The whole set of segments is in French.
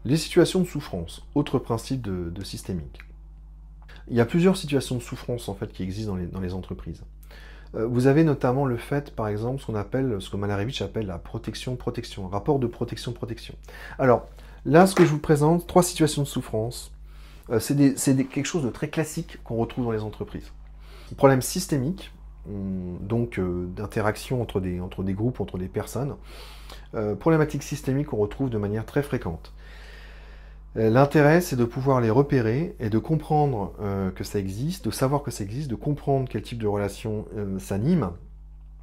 Les situations de souffrance, autre principe de systémique. Il y a plusieurs situations de souffrance en fait qui existent dans les entreprises. Vous avez notamment le fait, par exemple, ce que Malevich appelle la protection-protection, un rapport de protection-protection. Alors, là, ce que je vous présente, trois situations de souffrance, quelque chose de très classique qu'on retrouve dans les entreprises. Problème systémique, donc d'interaction entre des groupes, entre des personnes. Problématique systémique qu'on retrouve de manière très fréquente. L'intérêt, c'est de pouvoir les repérer et de comprendre que ça existe, de savoir que ça existe, de comprendre quel type de relation s'anime,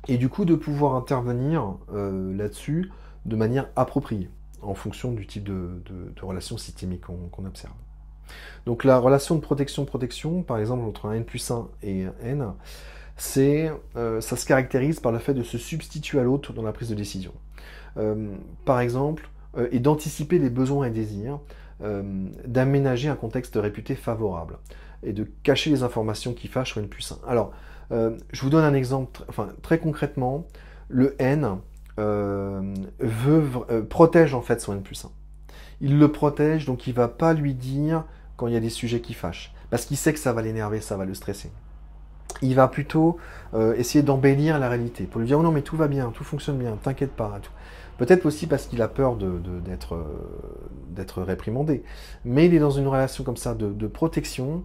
et du coup de pouvoir intervenir là-dessus de manière appropriée, en fonction du type de relation systémique qu'on observe. Donc la relation de protection-protection, par exemple entre un N+1 et un N, ça se caractérise par le fait de se substituer à l'autre dans la prise de décision. Par exemple, et d'anticiper les besoins et désirs, d'aménager un contexte réputé favorable et de cacher les informations qui fâchent sur N+1. Alors, je vous donne un exemple, très concrètement, le N protège en fait son N+1. Il le protège, donc il ne va pas lui dire quand il y a des sujets qui fâchent, parce qu'il sait que ça va l'énerver, ça va le stresser. Il va plutôt essayer d'embellir la réalité, pour lui dire « Oh non, mais tout va bien, tout fonctionne bien, t'inquiète pas. » Peut-être aussi parce qu'il a peur d'être réprimandé. Mais il est dans une relation comme ça de protection,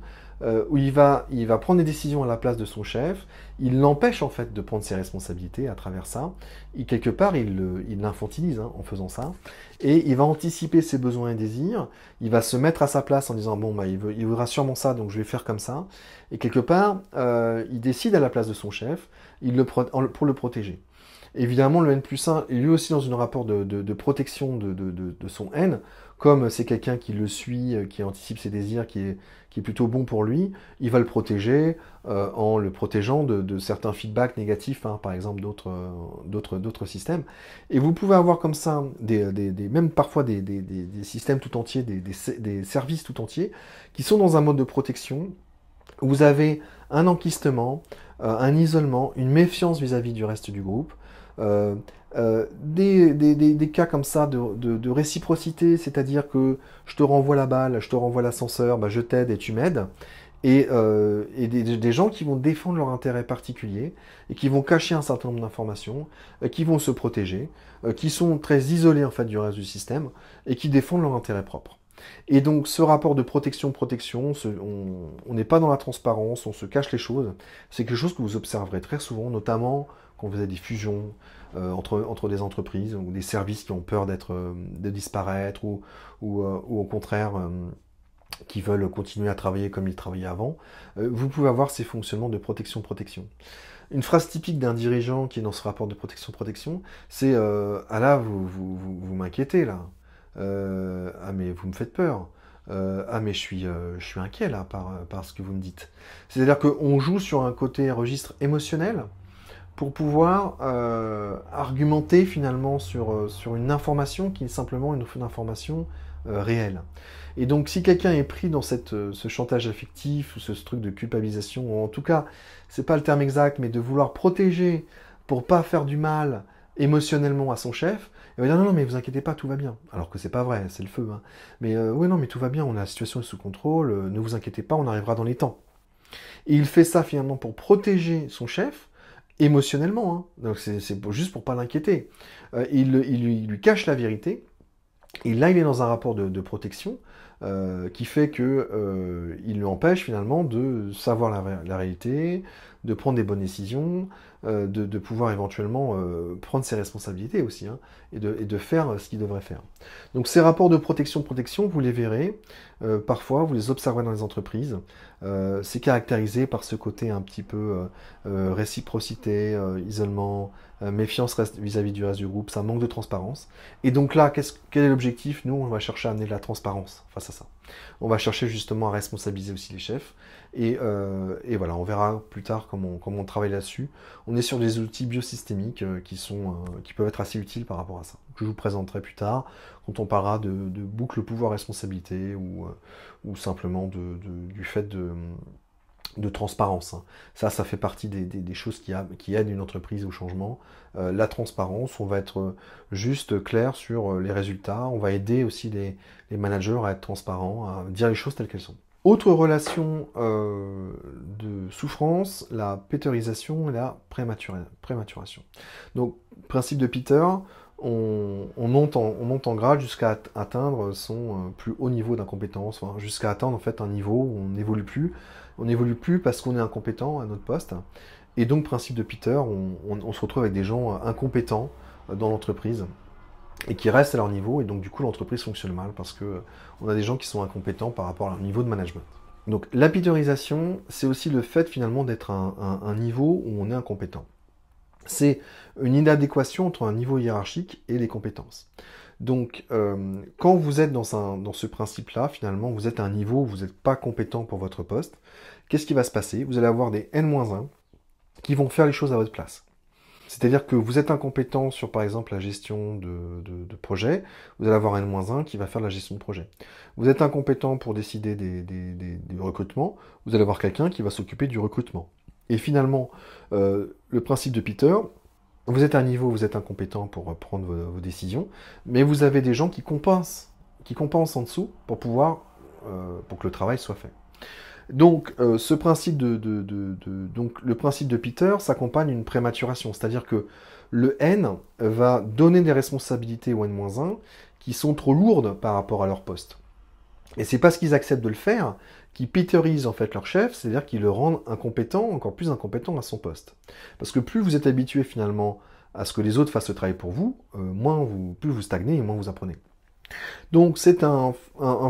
où il va prendre des décisions à la place de son chef, il l'empêche en fait de prendre ses responsabilités à travers ça, et quelque part il l'infantilise en faisant ça, et il va anticiper ses besoins et désirs, il va se mettre à sa place en disant bon bah il voudra sûrement ça donc je vais faire comme ça, et quelque part il décide à la place de son chef pour le protéger. Évidemment, le N+1 est lui aussi dans un rapport de protection de son N, comme c'est quelqu'un qui le suit, qui anticipe ses désirs, qui est plutôt bon pour lui, il va le protéger en le protégeant de certains feedbacks négatifs, par exemple d'autres systèmes. Et vous pouvez avoir comme ça, même parfois des systèmes tout entiers, des services tout entiers, qui sont dans un mode de protection, où vous avez un enquistement, un isolement, une méfiance vis-à-vis du reste du groupe, des cas comme ça de réciprocité, c'est-à-dire que je te renvoie la balle, je te renvoie l'ascenseur, bah je t'aide et tu m'aides, et des gens qui vont défendre leur intérêt particulier, et qui vont cacher un certain nombre d'informations, qui vont se protéger, qui sont très isolés en fait du reste du système, et qui défendent leur intérêt propre. Et donc ce rapport de protection-protection, on n'est pas dans la transparence, on se cache les choses, c'est quelque chose que vous observerez très souvent, notamment quand vous avez des fusions entre des entreprises ou des services qui ont peur de disparaître ou au contraire qui veulent continuer à travailler comme ils travaillaient avant, vous pouvez avoir ces fonctionnements de protection-protection. Une phrase typique d'un dirigeant qui est dans ce rapport de protection-protection, c'est ah là, vous m'inquiétez là. Ah mais vous me faites peur. Ah mais je suis inquiet là par ce que vous me dites. C'est-à-dire qu'on joue sur un côté registre émotionnel pour pouvoir argumenter finalement sur une information qui est simplement une information réelle. Et donc si quelqu'un est pris dans ce chantage affectif, ou ce truc de culpabilisation, ou en tout cas, c'est pas le terme exact, mais de vouloir protéger pour pas faire du mal émotionnellement à son chef, il va dire non, mais vous inquiétez pas, tout va bien. Alors que c'est pas vrai, c'est le feu. Mais oui, non, mais tout va bien, la situation est sous contrôle, ne vous inquiétez pas, on arrivera dans les temps. Et il fait ça finalement pour protéger son chef, émotionnellement, donc c'est juste pour pas l'inquiéter. Il lui cache la vérité, et là il est dans un rapport de protection qui fait que il lui empêche finalement de savoir la réalité, de prendre des bonnes décisions, de pouvoir éventuellement prendre ses responsabilités aussi, et de faire ce qu'il devrait faire. Donc ces rapports de protection, vous les verrez, parfois vous les observerez dans les entreprises, c'est caractérisé par ce côté un petit peu réciprocité, isolement, méfiance vis-à-vis du reste du groupe, ça manque de transparence. Et donc là, quel est l'objectif? Nous, on va chercher à amener de la transparence face à ça. On va chercher justement à responsabiliser aussi les chefs. Et voilà, on verra plus tard comment on travaille là-dessus. On est sur des outils biosystémiques qui peuvent être assez utiles par rapport à ça, que je vous présenterai plus tard, quand on parlera de boucle pouvoir-responsabilité, ou simplement du fait de transparence, hein. Ça fait partie des choses qui aident une entreprise au changement. La transparence, on va être juste clair sur les résultats, on va aider aussi les managers à être transparents, à dire les choses telles qu'elles sont. Autre relation de souffrance, la péterisation et la prématuration. Donc, principe de Peter, on monte en grade jusqu'à atteindre son plus haut niveau d'incompétence, enfin, jusqu'à atteindre en fait un niveau où on n'évolue plus. On n'évolue plus parce qu'on est incompétent à notre poste. Et donc, principe de Peter, on se retrouve avec des gens incompétents dans l'entreprise et qui restent à leur niveau, et donc du coup l'entreprise fonctionne mal parce que on a des gens qui sont incompétents par rapport à leur niveau de management. Donc la péterisation, c'est aussi le fait finalement d'être à un niveau où on est incompétent. C'est une inadéquation entre un niveau hiérarchique et les compétences. Donc quand vous êtes dans ce principe-là, finalement vous êtes à un niveau où vous n'êtes pas compétent pour votre poste, qu'est-ce qui va se passer? Vous allez avoir des N-1 qui vont faire les choses à votre place. C'est-à-dire que vous êtes incompétent sur, par exemple, la gestion de projet, vous allez avoir un N-1 qui va faire la gestion de projet. Vous êtes incompétent pour décider des recrutements, vous allez avoir quelqu'un qui va s'occuper du recrutement. Et finalement, le principe de Peter, vous êtes à un niveau où vous êtes incompétent pour prendre vos décisions, mais vous avez des gens qui compensent en dessous pour pouvoir, pour que le travail soit fait. Donc, ce principe donc, le principe de Peter s'accompagne d'une prématuration, c'est-à-dire que le N va donner des responsabilités au N-1 qui sont trop lourdes par rapport à leur poste. Et c'est parce qu'ils acceptent de le faire qu'ils péterisent en fait leur chef, c'est-à-dire qu'ils le rendent incompétent, encore plus incompétent à son poste. Parce que plus vous êtes habitué finalement à ce que les autres fassent le travail pour vous, plus vous stagnez et moins vous apprenez. Donc c'est un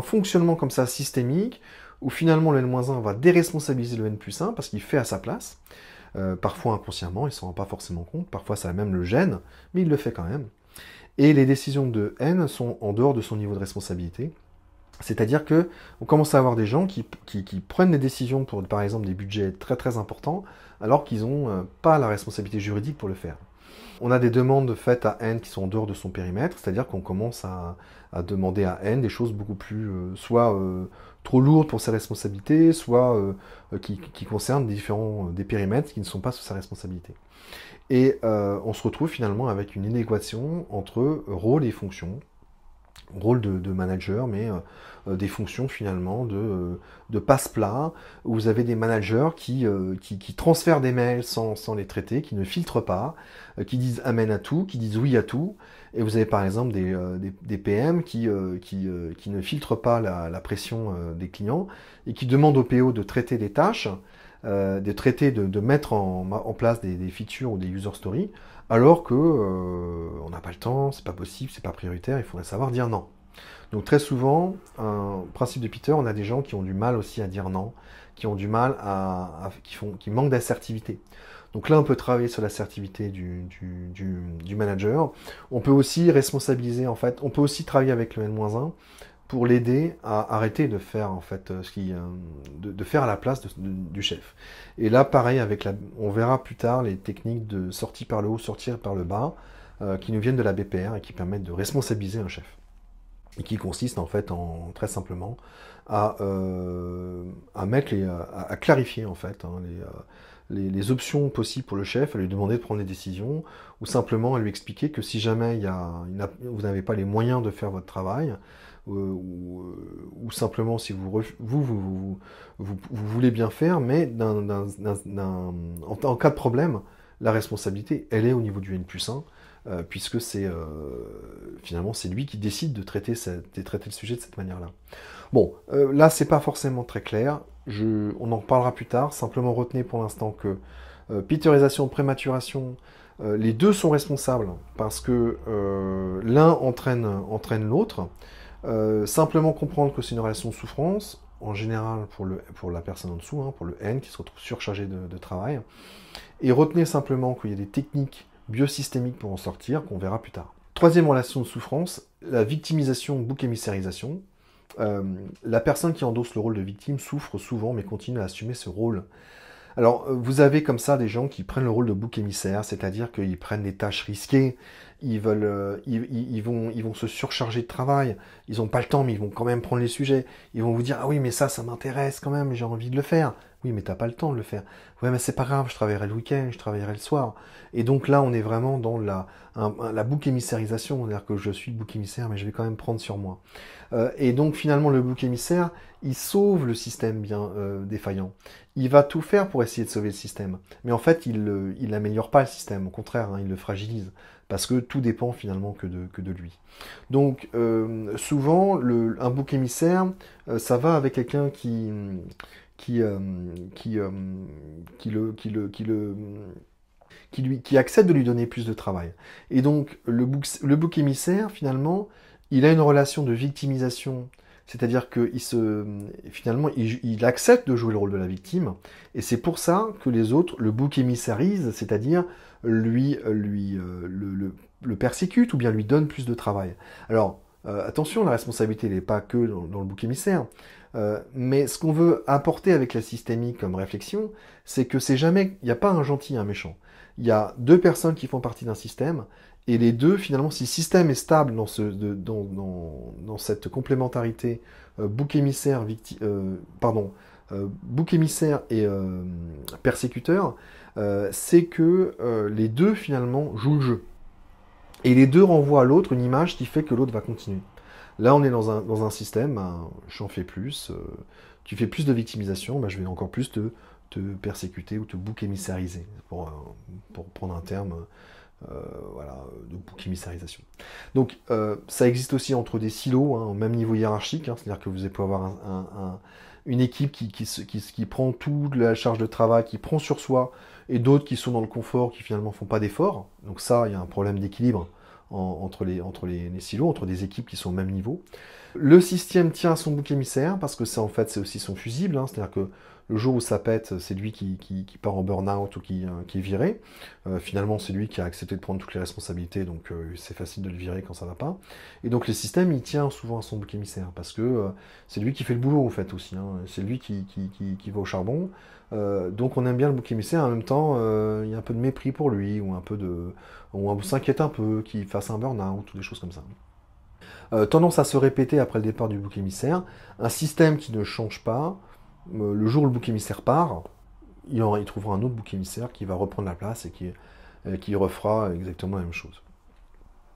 fonctionnement comme ça systémique, où finalement le N-1 va déresponsabiliser le N+1 parce qu'il fait à sa place, parfois inconsciemment, il ne s'en rend pas forcément compte, parfois ça même le gêne, mais il le fait quand même. Et les décisions de N sont en dehors de son niveau de responsabilité, c'est-à-dire que on commence à avoir des gens qui prennent des décisions pour, par exemple, des budgets très très importants, alors qu'ils n'ont pas la responsabilité juridique pour le faire. On a des demandes faites à N qui sont en dehors de son périmètre, c'est-à-dire qu'on commence à demander à N des choses beaucoup plus, soit trop lourdes pour ses responsabilités, soit qui concernent des périmètres qui ne sont pas sous sa responsabilité. Et on se retrouve finalement avec une inadéquation entre rôle et fonction, rôle de manager, mais des fonctions finalement de passe-plat, où vous avez des managers qui transfèrent des mails sans les traiter, qui ne filtrent pas, qui disent amen à tout, qui disent oui à tout, et vous avez par exemple des PM qui ne filtrent pas la pression des clients, et qui demandent au PO de traiter des tâches, de mettre en place des features ou des user stories, alors que on n'a pas le temps, c'est pas possible, c'est pas prioritaire, il faudrait savoir dire non. Donc très souvent, un principe de Peter, on a des gens qui ont du mal aussi à dire non, qui ont du mal qui manquent d'assertivité. Donc là, on peut travailler sur l'assertivité du manager. On peut aussi responsabiliser, en fait, on peut aussi travailler avec le N-1 pour l'aider à arrêter de faire en fait de faire à la place du chef. Et là, pareil, on verra plus tard les techniques de sortie par le haut, sortir par le bas, qui nous viennent de la BPR et qui permettent de responsabiliser un chef. Et qui consiste en fait très simplement à clarifier en fait les options possibles pour le chef, à lui demander de prendre des décisions, ou simplement à lui expliquer que si jamais vous n'avez pas les moyens de faire votre travail, ou simplement si vous voulez bien faire, mais en cas de problème, la responsabilité, elle est au niveau du N+1, puisque finalement c'est lui qui décide de traiter le sujet de cette manière-là. Bon, là c'est pas forcément très clair, on en reparlera plus tard, simplement retenez pour l'instant que péterisation, prématuration, les deux sont responsables, parce que l'un entraîne l'autre. Simplement comprendre que c'est une relation de souffrance, en général pour la personne en dessous, hein, pour le N qui se retrouve surchargé de travail, et retenez simplement qu'il y a des techniques biosystémiques pour en sortir, qu'on verra plus tard. Troisième relation de souffrance, la victimisation, bouc émissérisation. La personne qui endosse le rôle de victime souffre souvent, mais continue à assumer ce rôle. Alors, vous avez comme ça des gens qui prennent le rôle de bouc émissaire, c'est-à-dire qu'ils prennent des tâches risquées, ils vont se surcharger de travail, ils n'ont pas le temps, mais ils vont quand même prendre les sujets, ils vont vous dire « Ah oui, mais ça m'intéresse quand même, j'ai envie de le faire ». Oui, mais t'as pas le temps de le faire. Ouais, mais c'est pas grave, je travaillerai le week-end, je travaillerai le soir. Et donc là, on est vraiment dans la bouc émissarisation, c'est-à-dire que je suis le bouc émissaire, mais je vais quand même prendre sur moi. Et donc finalement, le bouc émissaire, il sauve le système bien défaillant. Il va tout faire pour essayer de sauver le système. Mais en fait, il n'améliore pas le système, au contraire, hein, il le fragilise. Parce que tout dépend finalement que de lui. Donc souvent, un bouc émissaire, ça va avec quelqu'un qui, euh, qui, euh, qui, le, qui, le, qui, le, qui accepte de lui donner plus de travail. Et donc, le bouc émissaire, finalement, il a une relation de victimisation, c'est-à-dire que finalement, il accepte de jouer le rôle de la victime, et c'est pour ça que les autres le bouc émissarisent, c'est-à-dire le persécutent ou bien lui donnent plus de travail. Alors, attention, la responsabilité n'est pas que dans le bouc émissaire, mais ce qu'on veut apporter avec la systémique comme réflexion, c'est que c'est jamais, il n'y a pas un gentil et un méchant. Il y a deux personnes qui font partie d'un système, et les deux, finalement, si le système est stable dans cette complémentarité bouc émissaire, bouc émissaire et persécuteur, c'est que les deux, finalement, jouent le jeu. Et les deux renvoient à l'autre une image qui fait que l'autre va continuer. Là, on est dans un système, ben, j'en fais plus, tu fais plus de victimisation, ben, je vais encore plus te persécuter ou te bouc émissariser, pour prendre un terme voilà, de bouc émissarisation. Donc, ça existe aussi entre des silos, hein, au même niveau hiérarchique, hein, c'est-à-dire que vous allez pouvoir avoir une équipe qui prend toute la charge de travail, qui prend sur soi, et d'autres qui sont dans le confort, qui finalement font pas d'efforts. Donc ça, il y a un problème d'équilibre entre les silos, entre des équipes qui sont au même niveau. Le système tient à son bouc émissaire, parce que ça, en fait, c'est aussi son fusible, hein, c'est-à-dire que le jour où ça pète, c'est lui qui part en burn-out ou qui est viré. Finalement, c'est lui qui a accepté de prendre toutes les responsabilités, donc c'est facile de le virer quand ça va pas. Et donc, le système, il tient souvent à son bouc émissaire, parce que c'est lui qui fait le boulot, en fait, aussi. Hein. C'est lui qui va au charbon. Donc, on aime bien le bouc émissaire, en même temps, il y a un peu de mépris pour lui, ou on s'inquiète un peu qu'il fasse un burn-out, ou des choses comme ça. Tendance à se répéter après le départ du bouc émissaire. Un système qui ne change pas, le jour où le bouc émissaire part, il trouvera un autre bouc émissaire qui va reprendre la place et qui refera exactement la même chose.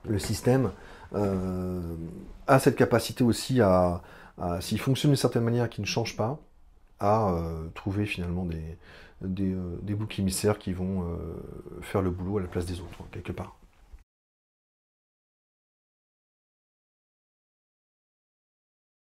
Le système a cette capacité aussi s'il fonctionne d'une certaine manière qui ne change pas, à trouver finalement des boucs émissaires qui vont faire le boulot à la place des autres, quelque part.